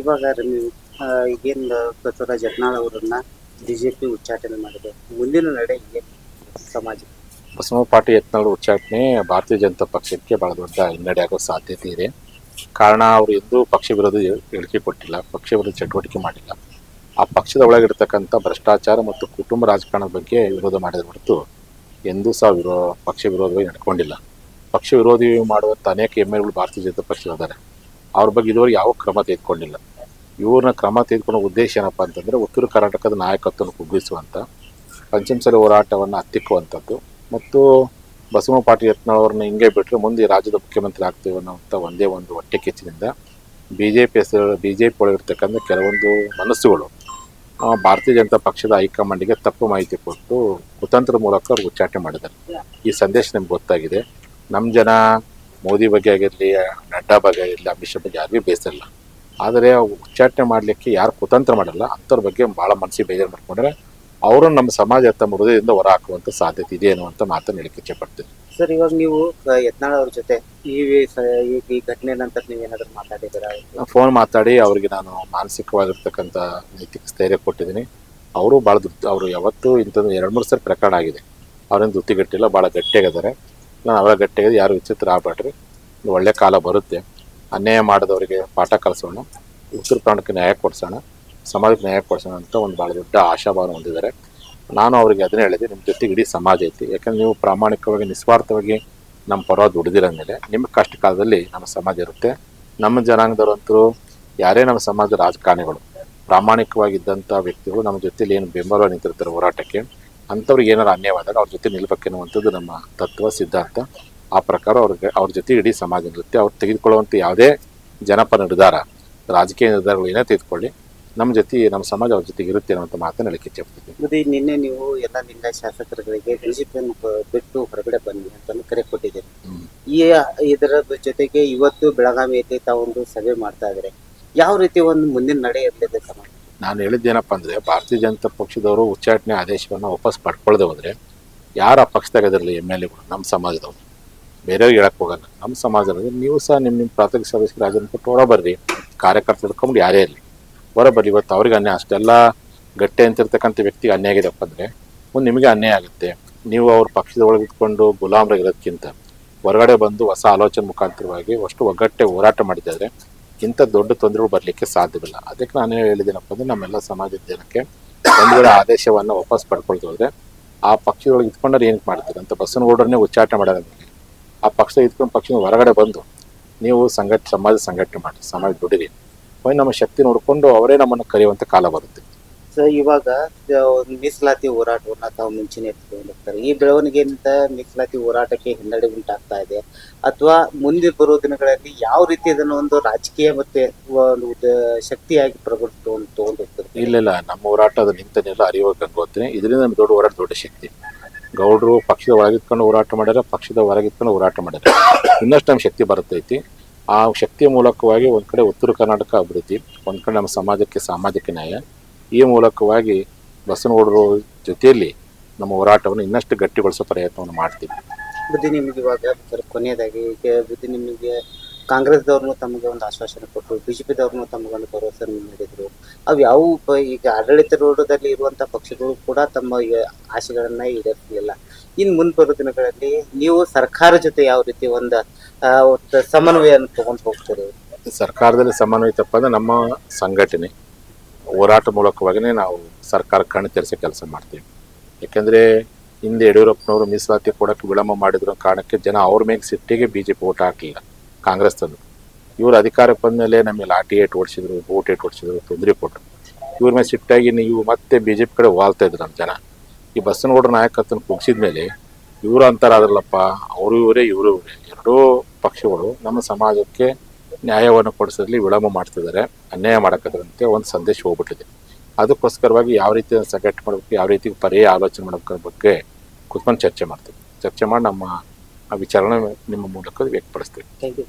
ಇವಾಗ ನೀವು ಈಗೇನು ಬಸವರಾಜ ಯತ್ನಾಳ್ ಅವರನ್ನ ಬಿಜೆಪಿ ಉಚ್ಚಾಟನೆ ಮಾಡಿದೆ, ಮುಂದಿನ ನಡೆ ಏನು ಸಮಾಜ? ಬಸವ ಪಾಟೀಲ್ ಯತ್ನಾಳ್ ಉಚ್ಚಾಟನೆ ಭಾರತೀಯ ಜನತಾ ಪಕ್ಷಕ್ಕೆ ಬಹಳ ದೊಡ್ಡ ಹಿನ್ನಡೆ ಆಗೋ ಸಾಧ್ಯತೆ ಇದೆ. ಕಾರಣ ಅವರು ಎಂದೂ ಪಕ್ಷ ವಿರೋಧಿ ಹೇಳಿಕೆ ಕೊಟ್ಟಿಲ್ಲ, ಪಕ್ಷ ವಿರೋಧಿ ಚಟುವಟಿಕೆ ಮಾಡಿಲ್ಲ. ಆ ಪಕ್ಷದ ಒಳಗಿರ್ತಕ್ಕಂಥ ಭ್ರಷ್ಟಾಚಾರ ಮತ್ತು ಕುಟುಂಬ ರಾಜಕಾರಣದ ಬಗ್ಗೆ ವಿರೋಧ ಮಾಡಿದ ಹೊರತು ಎಂದೂ ಸಹ ಪಕ್ಷ ವಿರೋಧವಾಗಿ ನಡ್ಕೊಂಡಿಲ್ಲ. ಪಕ್ಷ ವಿರೋಧಿ ಮಾಡುವಂಥ ಅನೇಕ ಎಮ್ಮೆಗಳು ಭಾರತೀಯ ಜನತಾ ಪಕ್ಷದಲ್ಲಿದ್ದಾರೆ. ಅವ್ರ ಬಗ್ಗೆ ಇದುವರೆಗೆ ಯಾವ ಕ್ರಮ ತೆಗೆದುಕೊಂಡಿಲ್ಲ. ಇವ್ರನ್ನ ಕ್ರಮ ತೆಗೆದುಕೊಳ್ಳೋ ಉದ್ದೇಶ ಏನಪ್ಪ ಅಂತಂದರೆ ಉತ್ತರ ಕರ್ನಾಟಕದ ನಾಯಕತ್ವವನ್ನು ಕುಗ್ಗಿಸುವಂಥ, ಪಂಚಮಸಾಲಿ ಹೋರಾಟವನ್ನು ಹತ್ತಿಕ್ಕುವಂಥದ್ದು ಮತ್ತು ಬಸವ ಪಾಟೀಲ್ ಯತ್ನಾಳ್ ಅವ್ರನ್ನ ಹಿಂಗೆ ಬಿಟ್ಟರೆ ಮುಂದೆ ರಾಜ್ಯದ ಮುಖ್ಯಮಂತ್ರಿ ಆಗ್ತೀವಿ ಅನ್ನೋಂಥ ಒಂದೇ ಒಂದು ಹೊಟ್ಟೆ ಕಿಚ್ಚಿನಿಂದ ಬಿ ಜೆ ಪಿ ಒಳಗಿರ್ತಕ್ಕಂಥ ಕೆಲವೊಂದು ಮನಸ್ಸುಗಳು ಭಾರತೀಯ ಜನತಾ ಪಕ್ಷದ ಹೈಕಮಾಂಡಿಗೆ ತಪ್ಪು ಮಾಹಿತಿ ಕೊಟ್ಟು ಕುತಂತ್ರ ಮೂಲಕ ಅವ್ರು ಉಚ್ಚಾಟನೆ ಮಾಡಿದ್ದಾರೆ. ಈ ಸಂದೇಶ ನಿಮ್ಗೆ ಗೊತ್ತಾಗಿದೆ. ನಮ್ಮ ಜನ ಮೋದಿ ಬಗ್ಗೆ ಆಗಿರಲಿ, ನಡ್ಡಾ ಬಗ್ಗೆ ಆಗಿರಲಿ, ಅಮಿತ್ ಶಾ ಬಗ್ಗೆ ಯಾರಿಗೂ ಬೇಸಲ್ಲ. ಆದರೆ ಉಚ್ಚಾಟನೆ ಮಾಡಲಿಕ್ಕೆ ಯಾರು ಕುತಂತ್ರ ಮಾಡಲ್ಲ ಅಂಥವ್ರ ಬಗ್ಗೆ ಭಾಳ ಮನಸ್ಸಿಗೆ ಬೇಜಾರು ಮಾಡ್ಕೊಂಡ್ರೆ ಅವರು ನಮ್ಮ ಸಮಾಜ ತಮ್ಮ ಹೃದಯದಿಂದ ಹೊರ ಹಾಕುವಂಥ ಸಾಧ್ಯತೆ ಇದೆ ಅನ್ನುವಂಥ ಮಾತನ್ನು ಹೇಳಿಕ್ಕೆ ಇಚ್ಛೆಪಡ್ತೀನಿ. ಸರ್, ಇವಾಗ ನೀವು ಯತ್ನಾಳ್ ಅವ್ರ ಜೊತೆ ಈ ಘಟನೆ ನಂತರ ನೀವೇನಾದ್ರೂ ಮಾತಾಡಿದ್ದೀರಾ? ಫೋನ್ ಮಾತಾಡಿ ಅವರಿಗೆ ನಾನು ಮಾನಸಿಕವಾಗಿರ್ತಕ್ಕಂಥ ನೈತಿಕ ಸ್ಥೈರ್ಯ ಕೊಟ್ಟಿದ್ದೀನಿ. ಅವರು ಭಾಳ ಅವರು ಯಾವತ್ತೂ ಇಂಥದ್ದು 2-3 ಸರಿ ಪ್ರಕರಣ ಆಗಿದೆ. ಅವ್ರೇನು ಧೃತಿಗಟ್ಟಿಲ್ಲ, ಭಾಳ ಗಟ್ಟಿಯಾಗಿದ್ದಾರೆ. ನಾನು ಅವರ ಗಟ್ಟಿಯಾಗಿದೆ, ಯಾರು ವಿಚಿತ್ರ ಆಗಬೇಡ್ರಿ. ಒಳ್ಳೆ ಕಾಲ ಬರುತ್ತೆ. ಅನ್ಯಾಯ ಮಾಡಿದವರಿಗೆ ಪಾಠ ಕಲಿಸೋಣ, ಉತ್ತರ ಕರ್ನಾಟಕಕ್ಕೆ ನ್ಯಾಯ ಕೊಡಿಸೋಣ, ಸಮಾಜಕ್ಕೆ ನ್ಯಾಯ ಕೊಡಿಸೋಣ ಅಂತ ಒಂದು ಭಾಳ ದೊಡ್ಡ ಆಶಾಭಾವನೆ ಹೊಂದಿದ್ದಾರೆ. ನಾನು ಅವರಿಗೆ ಅದನ್ನೇ ಹೇಳಿದೆ, ನಿಮ್ಮ ಜೊತೆಗೆ ಇಡೀ ಸಮಾಜ ಐತಿ. ಯಾಕಂದ್ರೆ ನೀವು ಪ್ರಾಮಾಣಿಕವಾಗಿ ನಿಸ್ವಾರ್ಥವಾಗಿ ನಮ್ಮ ಪರವಾಗಿ ದುಡಿದಿರೋ ಮೇಲೆ ನಿಮ್ಮ ಕಷ್ಟ ಕಾಲದಲ್ಲಿ ನಮ್ಮ ಸಮಾಜ ಇರುತ್ತೆ. ನಮ್ಮ ಜನಾಂಗದವರಂತರೂ ಯಾರೇ ನಮ್ಮ ಸಮಾಜದ ರಾಜಕಾರಣಿಗಳು ಪ್ರಾಮಾಣಿಕವಾಗಿದ್ದಂಥ ವ್ಯಕ್ತಿಗಳು ನಮ್ಮ ಜೊತೆಲಿ ಏನು ಬೆಂಬಲ ನಿಂತಿರ್ತಾರೆ ಹೋರಾಟಕ್ಕೆ, ಅಂಥವ್ರಿಗೆ ಏನಾರು ಅನ್ಯಾಯವಾದಾಗ ಅವ್ರ ಜೊತೆ ನಿಲ್ಬೇಕೆನ್ನುವಂಥದ್ದು ನಮ್ಮ ತತ್ವ ಸಿದ್ಧಾಂತ. ಆ ಪ್ರಕಾರ ಅವ್ರ ಜೊತೆ ಇಡೀ ಸಮಾಜ ಇರುತ್ತೆ. ಅವ್ರು ತೆಗೆದುಕೊಳ್ಳುವಂಥ ಯಾವುದೇ ಜನಪರ ನಿರ್ಧಾರ, ರಾಜಕೀಯ ನಿರ್ಧಾರಗಳು ಏನೇ ತೆಗೆದುಕೊಳ್ಳಿ, ನಮ್ಮ ಜೊತೆ ನಮ್ಮ ಸಮಾಜ ಅವ್ರ ಜೊತೆಗೆ ಇರುತ್ತೆ ಅನ್ನೋಂಥ ಮಾತನ್ನು ಹೇಳಿಕೆ ಇಚ್ಛೆಪಡ್ತೀನಿ. ಮತ್ತೆ ನಿನ್ನೆ ನೀವು ಎಲ್ಲ ಲಿಂಗಾಯತ ಶಾಸಕರುಗಳಿಗೆ ಬಿಜೆಪಿಯನ್ನು ಬಿಟ್ಟು ಹೊರಗಡೆ ಬನ್ನಿ ಅಂತ ಕರೆ ಕೊಟ್ಟಿದ್ದೀರಿ. ಇದರ ಜೊತೆಗೆ ಇವತ್ತು ಬೆಳಗಾವಿಯಲ್ಲಿ ತಾವೊಂದು ಸಭೆ ಮಾಡ್ತಾ ಇದ್ದಾರೆ. ಯಾವ ರೀತಿ ಒಂದು ಮುಂದಿನ ನಡೆ ಇರಲಿದೆ ಸಮಾಜ? ನಾನು ಹೇಳಿದ್ದೇನಪ್ಪ ಅಂದರೆ, ಭಾರತೀಯ ಜನತಾ ಪಕ್ಷದವರು ಉಚ್ಚಾಟನೆ ಆದೇಶವನ್ನು ವಾಪಸ್ ಪಡ್ಕೊಳ್ಳದೆ ಹೋದರೆ ಯಾರು ಆ ಪಕ್ಷದಾಗ ಅದರಲ್ಲಿ MLAಗಳು ನಮ್ಮ ಸಮಾಜದವರು, ಬೇರೆಯವ್ರಿಗೆ ಹೇಳಕ್ಕೆ ಹೋಗಲ್ಲ. ನಮ್ಮ ಸಮಾಜದಲ್ಲಿ ನೀವು ಸಹ ನಿಮ್ಮ ಪ್ರಾಥಮಿಕ ಸದಸ್ಯರು ರಾಜೀನಾಮೆ ಕೊಟ್ಟು ಹೊರ ಬರ್ರಿ. ಕಾರ್ಯಕರ್ತರು ಹಿಡ್ಕೊಂಡು ಯಾರೇ ಇರಲಿ ಹೊರ ಬರ್ರಿ. ಇವತ್ತು ಅವ್ರಿಗೆ ಅನ್ಯಾಯ, ಅಷ್ಟೆಲ್ಲ ಗಟ್ಟಿ ಅಂತಿರ್ತಕ್ಕಂಥ ವ್ಯಕ್ತಿಗೆ ಅನ್ಯಾಯ ಆಗಿದೆಪ್ಪ ಅಂದರೆ ಮುಂದೆ ನಿಮಗೆ ಅನ್ಯಾಯ ಆಗುತ್ತೆ. ನೀವು ಅವ್ರ ಪಕ್ಷದ ಒಳಗೆ ಇಟ್ಕೊಂಡು ಗುಲಾಮರಾಗಿರೋದಕ್ಕಿಂತ ಹೊರಗಡೆ ಬಂದು ಹೊಸ ಆಲೋಚನೆ ಮುಖಾಂತರವಾಗಿ ಅಷ್ಟು ಒಗ್ಗಟ್ಟೆ ಹೋರಾಟ ಮಾಡಿದ್ದಾರೆ. ಇಂಥ ದೊಡ್ಡ ತೊಂದರೆಗಳು ಬರಲಿಕ್ಕೆ ಸಾಧ್ಯವಿಲ್ಲ. ಅದಕ್ಕೆ ನಾನು ಹೇಳಿದ್ದೀನಪ್ಪ ಅಂದರೆ, ನಮ್ಮೆಲ್ಲ ಸಮಾಜದ ಜನಕ್ಕೆ ಒಂದು ವೇಳೆ ಆದೇಶವನ್ನು ವಾಪಸ್ ಪಡ್ಕೊಳ್ತಾ ಹೋದರೆ ಆ ಪಕ್ಷದೊಳಗೆ ಇಟ್ಕೊಂಡ್ರೆ ಏನಕ್ಕೆ ಮಾಡ್ತೀರಿ ಅಂತ ಬಸವನಗೌಡರನ್ನೇ ಉಚ್ಚಾಟನೆ ಮಾಡೋದು. ಆ ಪಕ್ಷ ಇಟ್ಕೊಂಡು ಪಕ್ಷದ ಹೊರಗಡೆ ಬಂದು ನೀವು ಸಮಾಜ ಸಂಘಟನೆ ಮಾಡಿ, ಸಮಾಜ ದುಡಿರಿ. ಹೋಗಿ ನಮ್ಮ ಶಕ್ತಿ ನೋಡಿಕೊಂಡು ಅವರೇ ನಮ್ಮನ್ನು ಕರೆಯುವಂಥ ಕಾಲ ಬರುತ್ತೆ. ಸೊ ಇವಾಗ ಮೀಸಲಾತಿ ಹೋರಾಟವನ್ನ ತಾವು ಮುಂಚೆನೆ ಎತ್ಕೊಂಡಿರ್ತಾರೆ. ಈ ಬೆಳವಣಿಗೆಯಿಂದ ಮೀಸಲಾತಿ ಹೋರಾಟಕ್ಕೆ ಹಿನ್ನಡೆ ಉಂಟಾಗ್ತಾ ಇದೆ, ಅಥವಾ ಮುಂದೆ ಬರುವ ದಿನಗಳಲ್ಲಿ ಯಾವ ರೀತಿ ಅದನ್ನು ಒಂದು ರಾಜಕೀಯ ಮತ್ತೆ ಒಂದು ಶಕ್ತಿಯಾಗಿ ತಗೊಂಡೋಗ್ತದೆ? ಇಲ್ಲ, ನಮ್ಮ ಹೋರಾಟ ಅದು ನಿಂತನೆಲ್ಲ ಅರಿವಾಗ ಗಂಗೋತ್ರಿ. ಇದರಿಂದ ನಮ್ಗೆ ದೊಡ್ಡ ಹೋರಾಟ, ದೊಡ್ಡ ಶಕ್ತಿ. ಗೌಡರು ಪಕ್ಷದ ಒಳಗಿತ್ಕೊಂಡು ಹೋರಾಟ ಮಾಡ್ಯಾರ, ಪಕ್ಷದ ಹೊರಗಿತ್ಕೊಂಡು ಹೋರಾಟ ಮಾಡ್ಯಾರ. ಇನ್ನಷ್ಟು ನಮ್ಮ ಶಕ್ತಿ ಬರ್ತೈತಿ. ಆ ಶಕ್ತಿಯ ಮೂಲಕವಾಗಿ ಒಂದು ಕಡೆ ಉತ್ತರ ಕರ್ನಾಟಕ ಅಭಿವೃದ್ಧಿ, ಒಂದು ಕಡೆ ನಮ್ಮ ಸಮಾಜಕ್ಕೆ ಸಾಮಾಜಿಕ ನ್ಯಾಯ, ಈ ಮೂಲಕವಾಗಿ ಬಸವನಗೌಡರ ಜೊತೆಯಲ್ಲಿ ನಮ್ಮ ಹೋರಾಟವನ್ನು ಇನ್ನಷ್ಟು ಗಟ್ಟಿಗೊಳಿಸೋ ಪ್ರಯತ್ನವನ್ನು ಮಾಡ್ತೀವಿ. ಬುದ್ಧಿ ನಿಮಗೆ ಇವಾಗ ಕೊನೆಯದಾಗಿ ಬುದ್ಧಿ ನಿಮಗೆ ಕಾಂಗ್ರೆಸ್ದವ್ರನ್ನು ತಮಗೆ ಒಂದು ಆಶ್ವಾಸನೆ ಕೊಟ್ಟರು, ಬಿಜೆಪಿದವ್ರನ್ನು ತಮಗೊಂದು ಭರವಸೆ ನೀಡಿದ್ರು. ಅವು ಯಾವ ಈಗ ಆಡಳಿತಾರೂಢದಲ್ಲಿ ಇರುವಂಥ ಪಕ್ಷಗಳು ಕೂಡ ತಮ್ಮ ಆಶೆಗಳನ್ನ ಈಡೇರಿಸಲಿಲ್ಲ. ಇನ್ನು ಮುಂದೆ ಬರೋ ದಿನಗಳಲ್ಲಿ ನೀವು ಸರ್ಕಾರ ಜೊತೆ ಯಾವ ರೀತಿ ಒಂದು ಸಮನ್ವಯವನ್ನು ತಗೊಂಡು ಹೋಗ್ತೀರಿ? ಸರ್ಕಾರದಲ್ಲಿ ಸಮನ್ವಯ ಅಂದ್ರೆ ನಮ್ಮ ಸಂಘಟನೆ ಹೋರಾಟ ಮೂಲಕವಾಗಿಯೇ ನಾವು ಸರ್ಕಾರ ಕಣ್ಣು ತೆರೆಸಿ ಕೆಲಸ ಮಾಡ್ತೀವಿ. ಯಾಕೆಂದರೆ ಹಿಂದೆ ಯಡಿಯೂರಪ್ಪನವರು ಮೀಸಲಾತಿ ಕೊಡೋಕ್ಕೆ ವಿಳಂಬ ಮಾಡಿದ್ರು ಕಾರಣಕ್ಕೆ ಜನ ಅವ್ರ ಮೇಲೆ ಸಿಟ್ಟಿಗೆ BJP ಓಟ್ ಹಾಕಲಿಲ್ಲ, ಕಾಂಗ್ರೆಸ್ ತಂದು. ಇವರು ಅಧಿಕಾರಕ್ಕೆ ಬಂದ ಮೇಲೆ ನಮಗೆ ಲಾಠಿ ಏಟು ಓಡಿಸಿದ್ರು, ಬೋಟ್ ಏಟು ಓಡಿಸಿದ್ರು, ತೊಂದರೆ ಕೊಟ್ಟರು. ಇವ್ರ ಮೇಲೆ ಸಿಟ್ಟಾಗಿ ನೀವು ಮತ್ತೆ BJP ಕಡೆ ವಾಲ್ತಾ ಇದ್ರು ನಮ್ಮ ಜನ. ಈ ಬಸವನಗೌಡರ ನಾಯಕತ್ವನ ಕುಗ್ಸಿದ ಮೇಲೆ ಇವರು ಅಂತಾರಲ್ಲಪ್ಪ, ಅವರು ಇವರೇ ಎರಡೂ ಪಕ್ಷಗಳು ನಮ್ಮ ಸಮಾಜಕ್ಕೆ ನ್ಯಾಯವನ್ನು ಕೊಡಿಸೋದ್ರಲ್ಲಿ ವಿಳಂಬ ಮಾಡ್ತಿದ್ದಾರೆ, ಅನ್ಯಾಯ ಮಾಡೋಕ್ಕಂತೆ ಒಂದು ಸಂದೇಶ ಹೋಗ್ಬಿಟ್ಟಿದೆ. ಅದಕ್ಕೋಸ್ಕರವಾಗಿ ಯಾವ ರೀತಿ ಸಂಘಟನೆ ಮಾಡಬೇಕು, ಯಾವ ರೀತಿ ಪರ್ಯಾಯ ಆಲೋಚನೆ ಮಾಡೋದ್ರ ಬಗ್ಗೆ ಕುತ್ಕೊಂಡು ಚರ್ಚೆ ಮಾಡ್ತೀವಿ. ಚರ್ಚೆ ಮಾಡಿ ನಮ್ಮ ವಿಚಾರನ ನಿಮ್ಮ ಮೂಲಕ ವ್ಯಕ್ತಪಡಿಸ್ತೀವಿ. Thank you.